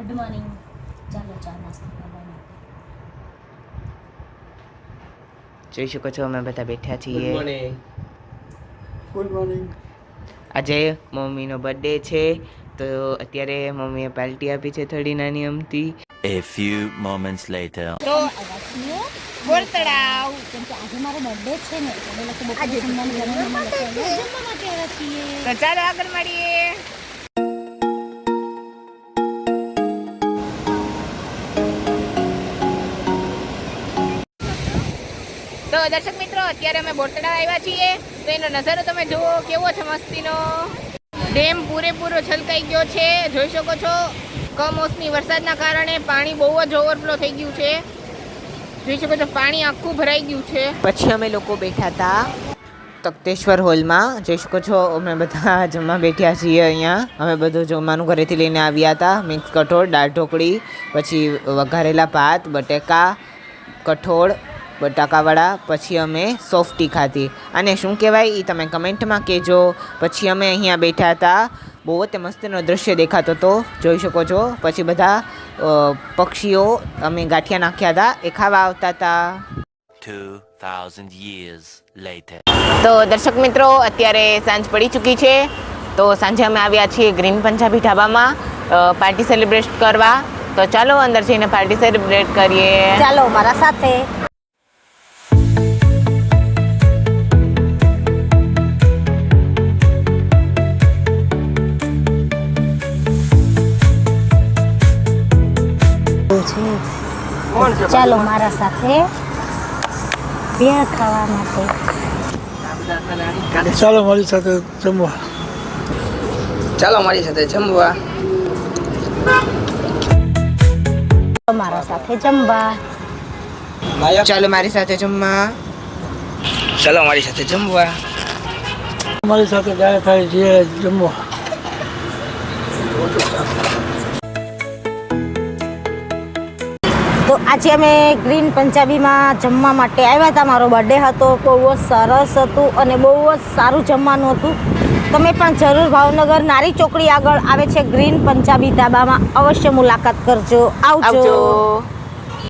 Good morning. ચાલો ચા નાસ્તો કરવા માટે. જોઈ શકો છો અમે બધા બેઠા છીએ. Good morning. આજે મમ્મીનો બર્થડે છે તો અત્યારે મમ્મીએ પાર્ટી આપી છે થોડી નાની અમથી. A few moments later. તો બોરતડાવ કેમ કે આજે મારો બર્થડે છે ને અમે લોકો બપોરે જમવાનું જમવા માટે આવ્યા છીએ. તો ચાલો આગળ મળીએ. તો દર્શક મિત્રો અત્યારે અમે બોરતડાવ આવ્યા છીએ તો એનો નજારો તમે જુઓ કેવો છે મસ્તીનો. ડેમ પૂરેપૂરો છલકાઈ ગયો છે, જોઈ શકો છો. કમોસમી વરસાદના કારણે પાણી બહુ જ ઓવરફ્લો થઈ ગયું છે. જોઈ શકો છો પાણી આખું ભરાઈ ગયું છે. પછી અમે લોકો બેઠા હતા તખતેશ્વર હોલમાં. જોઈ શકો છો અમે બધા જમવા બેઠ્યા છીએ અહીંયા. અમે બધું જમવાનું ઘરેથી લઈને આવ્યા હતા. મિક્સ કઠોળ, દાળ ઢોકળી, પછી વઘારેલા ભાત, બટેકા, કઠોળ, બટાકાવાળા, પછી અમે સોફ્ટી ખાધી. અને શું કહેવાય એ તમે કમેન્ટમાં કહેજો. પછી અમે અહીંયા બેઠા હતા, બહુ જ મસ્તનો દૃશ્ય દેખાતો હતો, જોઈ શકો છો. પછી બધા પક્ષીઓ અમે ગાંઠિયા નાખ્યા હતા એ ખાવા આવતા હતા. 2000 years later. તો દર્શક મિત્રો અત્યારે સાંજ પડી ચૂકી છે તો સાંજે અમે આવ્યા છીએ ગ્રીન પંજાબી ઢાબામાં પાર્ટી સેલિબ્રેટ કરવા. તો ચાલો અંદર જઈને પાર્ટી સેલિબ્રેટ કરીએ. ચાલો મારા સાથે. ચાલો મારા સાથે ભેળ ખાવા માટે. ચાલો મારી સાથે જમવા. ચાલો મારી સાથે જમવા. મારા સાથે જમવા. ચાલો મારી સાથે જમવા. ચાલો મારી સાથે જમવા. મારી સાથે ગાય થાય છે જમવા. તો આજે અમે ગ્રીન પંજાબીમાં જમવા માટે આવ્યા હતા. મારો બર્થડે હતો, બહુ જ સરસ હતું અને બહુ જ સારું જમવાનું હતું. તમે પણ જરૂર ભાવનગર નારી ચોકડી આગળ આવે છે ગ્રીન પંજાબી ધાબામાં અવશ્ય મુલાકાત કરજો. આવજો.